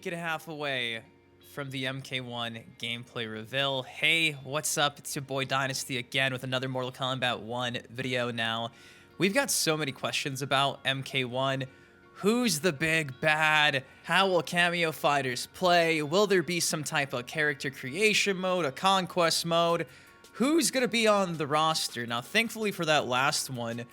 week and a half away from the MK1 gameplay reveal. Hey, what's up? It's your boy Dynasty again with another Mortal Kombat 1 video now. We've got so many questions about MK1. Who's the big bad? How will Kameo fighters play? Will there be some type of character creation mode, a conquest mode? Who's going to be on the roster? Now, thankfully for that last one,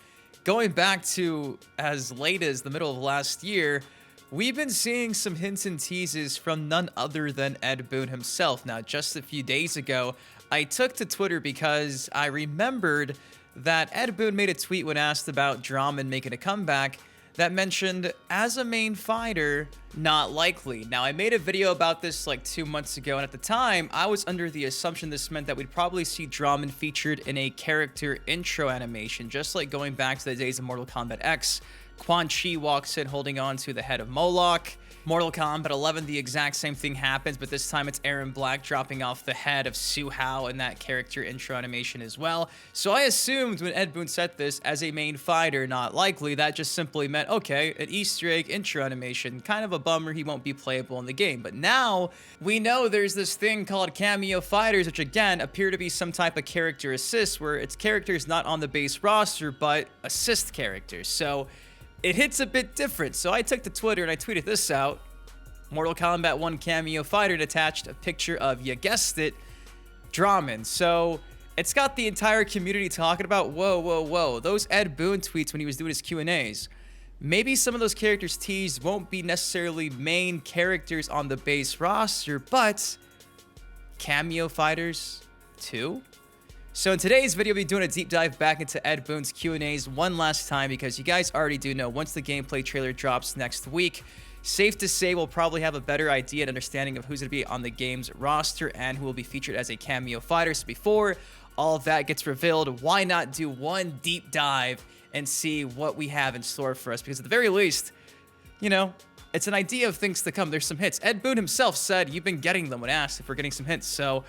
going back to as late as the middle of last year, we've been seeing some hints and teases from none other than Ed Boon himself. Now, just a few days ago, I took to Twitter because I remembered that Ed Boon made a tweet when asked about Draman making a comeback that mentioned, as a main fighter, not likely. Now, I made a video about this like 2 months ago, and at the time, I was under the assumption this meant that we'd probably see Draman featured in a character intro animation, just like going back to the days of Mortal Kombat X. Quan Chi walks in holding on to the head of Moloch. Mortal Kombat 11, the exact same thing happens, but this time it's Aaron Black dropping off the head of Su Hao in that character intro animation as well. So I assumed when Ed Boon said this, as a main fighter, not likely, that just simply meant, okay, an Easter egg intro animation. Kind of a bummer he won't be playable in the game. But now we know there's this thing called Kameo fighters, which again appear to be some type of character assist, where it's characters not on the base roster, but assist characters. So it hits a bit different. So I took to Twitter and I tweeted this out. Mortal Kombat 1 Kameo fighter, and attached a picture of, you guessed it, Draman. So it's got the entire community talking about, whoa, those Ed Boon tweets when he was doing his Q&As. Maybe some of those characters teased won't be necessarily main characters on the base roster, but Kameo fighters too? So in today's video, we'll be doing a deep dive back into Ed Boon's Q&As one last time, because you guys already do know once the gameplay trailer drops next week, safe to say we'll probably have a better idea and understanding of who's going to be on the game's roster and who will be featured as a Kameo fighter. So before all of that gets revealed, why not do one deep dive and see what we have in store for us? Because at the very least, you know, it's an idea of things to come. There's some hints. Ed Boon himself said you've been getting them when asked if we're getting some hints. So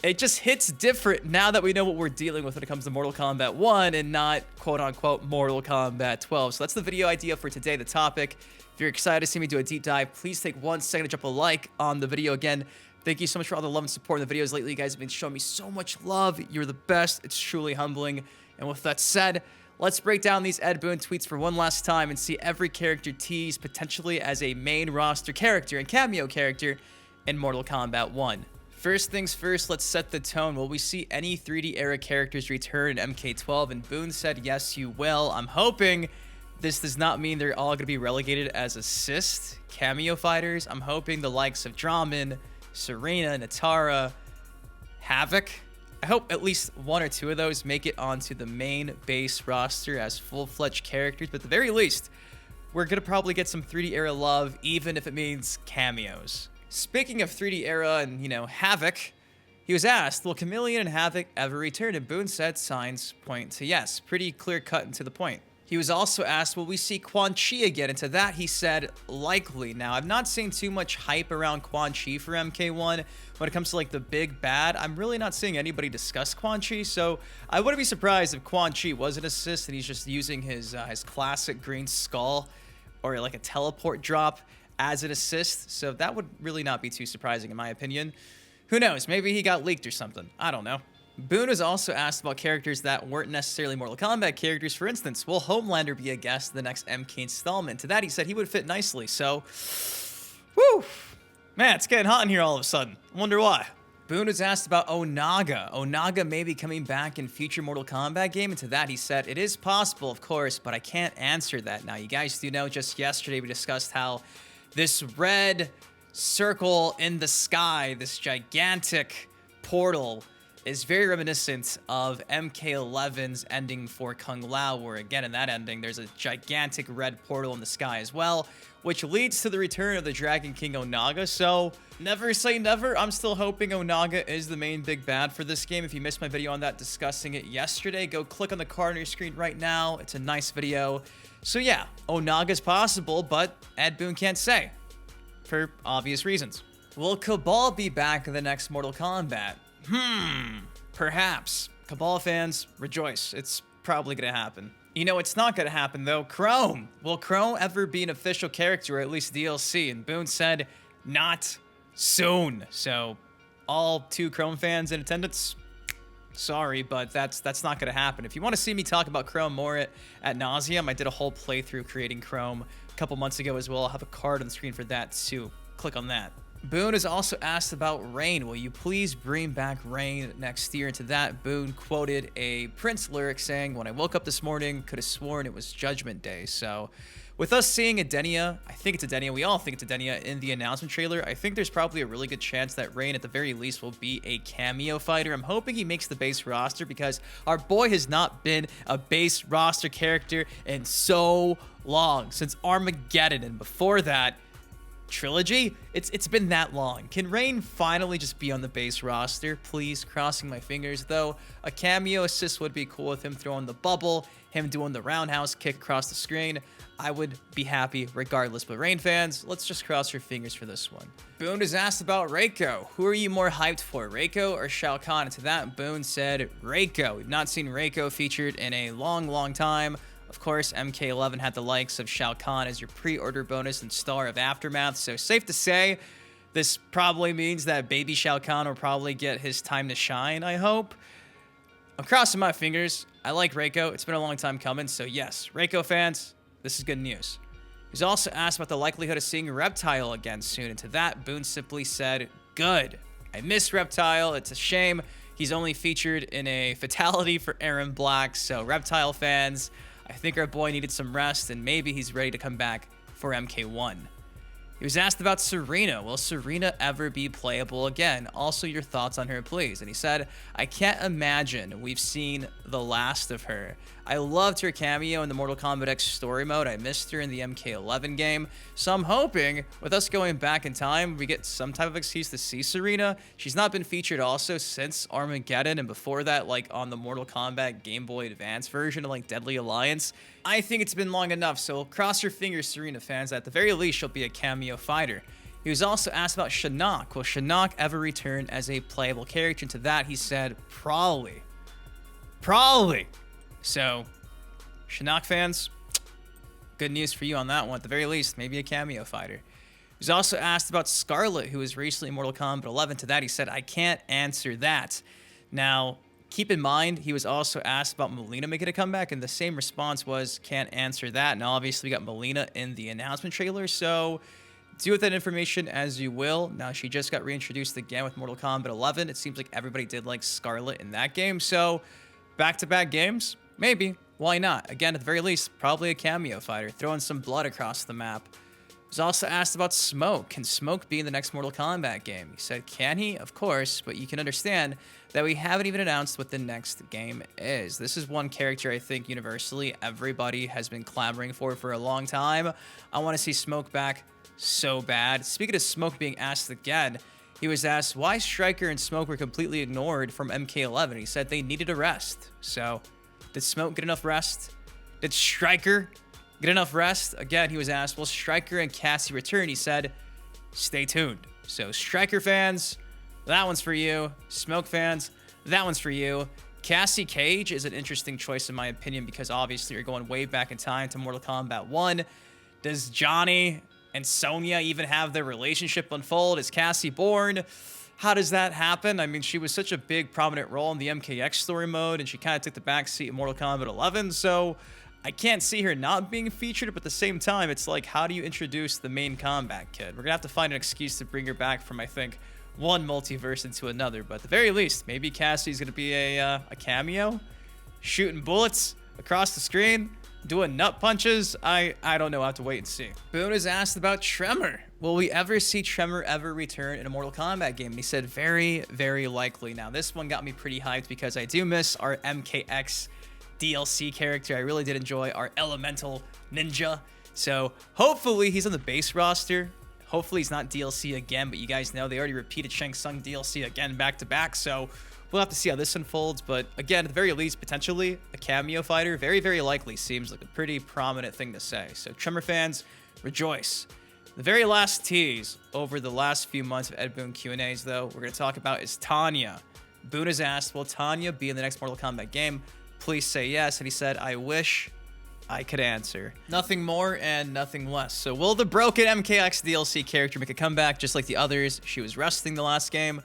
it just hits different now that we know what we're dealing with when it comes to Mortal Kombat 1 and not quote-unquote Mortal Kombat 12. So that's the video idea for today, the topic. If you're excited to see me do a deep dive, please take 1 second to drop a like on the video. Again, thank you so much for all the love and support in the videos lately. You guys have been showing me so much love. You're the best. It's truly humbling. And with that said, let's break down these Ed Boon tweets for one last time and see every character teased potentially as a main roster character and Kameo character in Mortal Kombat 1. First things first, let's set the tone. Will we see any 3D era characters return in MK12? And Boon said, yes, you will. I'm hoping this does not mean they're all going to be relegated as assist Kameo fighters. I'm hoping the likes of Draman, Serena, Natara, Havoc, I hope at least 1 or 2 of those make it onto the main base roster as full-fledged characters. But at the very least, we're going to probably get some 3D era love, even if it means cameos. Speaking of 3D era and, you know, Havoc, he was asked, will Chameleon and Havoc ever return? And Boon said signs point to yes. Pretty clear cut and to the point. He was also asked, will we see Quan Chi again? And to that, he said, likely. Now, I've not seen too much hype around Quan Chi for MK1. When it comes to, like, the big bad, I'm really not seeing anybody discuss Quan Chi. So I wouldn't be surprised if Quan Chi was an assist and he's just using his classic green skull or, like, a teleport drop as an assist. So that would really not be too surprising, in my opinion. Who knows? Maybe he got leaked or something. I don't know. Boon was also asked about characters that weren't necessarily Mortal Kombat characters. For instance, will Homelander be a guest in the next MK installment? To that, he said he would fit nicely. So, woo! Man, it's getting hot in here all of a sudden. I wonder why. Boon was asked about Onaga. Onaga may be coming back in future Mortal Kombat game. And to that, he said, it is possible, of course, but I can't answer that. Now, you guys do know just yesterday we discussed how this red circle in the sky, this gigantic portal, is very reminiscent of MK11's ending for Kung Lao, where again in that ending there's a gigantic red portal in the sky as well, which leads to the return of the Dragon King Onaga. So never say never. I'm still hoping Onaga is the main big bad for this game. If you missed my video on that discussing it yesterday, go click on the card on your screen right now. It's a nice video. So yeah, Onaga's possible, but Ed Boon can't say for obvious reasons. Will Cabal be back in the next Mortal Kombat? Perhaps. Cabal fans, rejoice. It's probably gonna happen. You know, it's not gonna happen though. Chrome. Will Chrome ever be an official character or at least DLC? And Boon said, not soon. So all 2 Chrome fans in attendance, sorry, but that's not going to happen. If you want to see me talk about Chrome more at nauseum, I did a whole playthrough creating Chrome a couple months ago as well. I'll have a card on the screen for that too. Click on that. Boon has also asked about Rain. Will you please bring back Rain next year? And to that, Boon quoted a Prince lyric saying, "When I woke up this morning, could have sworn it was Judgment Day." So with us seeing Adenia, I think it's Adenia, we all think it's Adenia in the announcement trailer, I think there's probably a really good chance that Rain at the very least will be a cameo fighter. I'm hoping he makes the base roster because our boy has not been a base roster character in so long, since Armageddon, and before that, Trilogy. It's been that long. Can Rain finally just be on the base roster, please? Crossing my fingers, though. A cameo assist would be cool with him throwing the bubble, him doing the roundhouse kick across the screen. I would be happy regardless. But Rain fans, let's just cross your fingers for this one. Boon is asked about Reiko. Who are you more hyped for, Reiko or Shao Kahn? And to that, Boon said Reiko. We've not seen Reiko featured in a long time. Of course, MK11 had the likes of Shao Kahn as your pre-order bonus and star of Aftermath, so safe to say, this probably means that baby Shao Kahn will probably get his time to shine, I hope. I'm crossing my fingers. I like Reiko. It's been a long time coming, so yes, Reiko fans, this is good news. He's also asked about the likelihood of seeing Reptile again soon, and to that, Boon simply said, good. I miss Reptile. It's a shame he's only featured in a fatality for Aaron Black, so Reptile fans, I think our boy needed some rest, and maybe he's ready to come back for MK1. He was asked about Serena. Will Serena ever be playable again? Also, your thoughts on her, please. And he said, I can't imagine we've seen the last of her. I loved her cameo in the Mortal Kombat X story mode. I missed her in the MK11 game. So I'm hoping, with us going back in time, we get some type of excuse to see Serena. She's not been featured also since Armageddon, and before that, like on the Mortal Kombat Game Boy Advance version of like Deadly Alliance. I think it's been long enough, so cross your fingers, Serena fans. At the very least, she'll be a cameo fighter. He was also asked about Shinnok. Will Shinnok ever return as a playable character? And to that, he said, probably. So, Shinnok fans, good news for you on that one. At the very least, maybe a cameo fighter. He was also asked about Scarlet, who was recently in Mortal Kombat 11. To that, he said, I can't answer that. Now, keep in mind, he was also asked about Melina making a comeback, and the same response was, can't answer that. Now, obviously, we got Melina in the announcement trailer, so do with that information as you will. Now, she just got reintroduced again with Mortal Kombat 11. It seems like everybody did like Scarlet in that game, so back-to-back games, maybe. Why not? Again, at the very least, probably a cameo fighter, throwing some blood across the map. He was also asked about Smoke. Can Smoke be in the next Mortal Kombat game? He said, can he? Of course, but you can understand that we haven't even announced what the next game is. This is one character I think universally everybody has been clamoring for a long time. I want to see Smoke back so bad. Speaking of Smoke being asked again, he was asked why Stryker and Smoke were completely ignored from MK11. He said they needed a rest. So, did Smoke get enough rest? Did Stryker get enough rest? Again, he was asked, will Stryker and Cassie return? He said, stay tuned. So, Stryker fans, that one's for you. Smoke fans, that one's for you. Cassie Cage is an interesting choice in my opinion because obviously you're going way back in time to Mortal Kombat 1. Does Johnny and Sonya even have their relationship unfold? Is Cassie born? How does that happen? I mean, she was such a big, prominent role in the MKX story mode, and she kind of took the backseat in Mortal Kombat 11, so I can't see her not being featured, but at the same time, it's like, how do you introduce the main combat kid? We're going to have to find an excuse to bring her back from, I think, one multiverse into another, but at the very least, maybe Cassie's going to be a cameo, shooting bullets across the screen, doing nut punches. I don't know. I'll have to wait and see. Boon is asked about Tremor. Will we ever see Tremor ever return in a Mortal Kombat game? And he said very, very likely. Now, this one got me pretty hyped because I do miss our MKX DLC character. I really did enjoy our Elemental Ninja. So hopefully he's on the base roster. Hopefully he's not DLC again, but you guys know they already repeated Shang Tsung DLC again back to back. So we'll have to see how this unfolds, but again, at the very least, potentially a cameo fighter. Very, very likely seems like a pretty prominent thing to say. So Tremor fans, rejoice. The very last tease over the last few months of Ed Boon Q&As, though, we're going to talk about is Tanya. Boon is asked, will Tanya be in the next Mortal Kombat game? Please say yes. And he said, I wish I could answer. Nothing more and nothing less. So will the broken MKX DLC character make a comeback just like the others? She was resting the last game.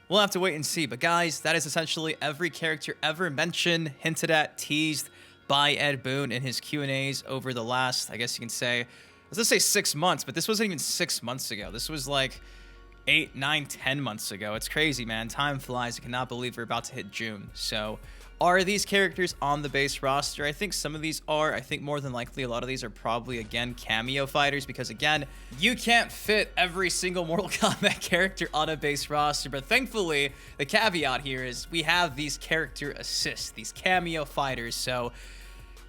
We'll have to wait and see. But guys, that is essentially every character ever mentioned, hinted at, teased by Ed Boon in his Q&As over the last, I guess you can say, let's just say 6 months, but this wasn't even 6 months ago. This was like 8, 9, 10 months ago. It's crazy, man. Time flies. I cannot believe we're about to hit June. So are these characters on the base roster? I think some of these are. I think more than likely a lot of these are probably, again, cameo fighters because, again, you can't fit every single Mortal Kombat character on a base roster. But thankfully, the caveat here is we have these character assists, these cameo fighters. So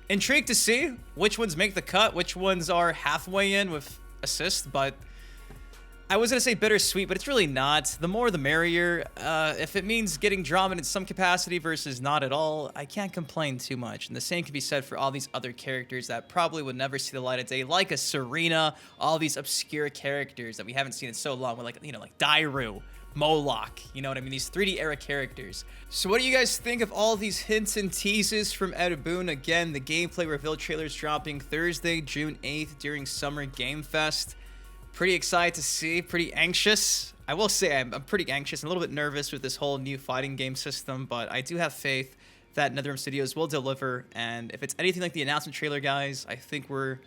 intrigued to see which ones make the cut, which ones are halfway in with assists, but I was going to say bittersweet, but it's really not. The more the merrier. If it means getting drama in some capacity versus not at all, I can't complain too much. And the same can be said for all these other characters that probably would never see the light of day, like a Serena, all these obscure characters that we haven't seen in so long, with like Dairu, Moloch, you know what I mean? These 3D era characters. So what do you guys think of all these hints and teases from Ed Boon? Again, the gameplay reveal trailers dropping Thursday, June 8th during Summer Game Fest. Pretty excited to see, pretty anxious. I will say I'm pretty anxious and a little bit nervous with this whole new fighting game system, but I do have faith that NetherRealm Studios will deliver, and if it's anything like the announcement trailer, guys, I think we'll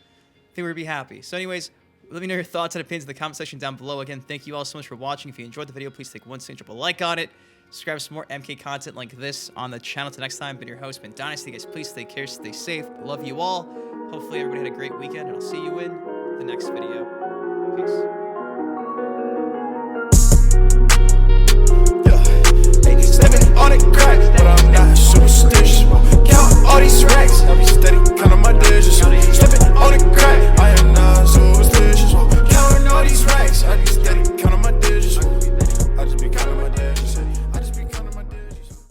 be happy. So anyways, let me know your thoughts and opinions in the comment section down below. Again, thank you all so much for watching. If you enjoyed the video, please take one second, drop a like on it. Subscribe for some more MK content like this on the channel. Till next time, been your host, been Dynasty. Guys, please stay care, stay safe. Love you all. Hopefully everybody had a great weekend, and I'll see you in the next video. Peace.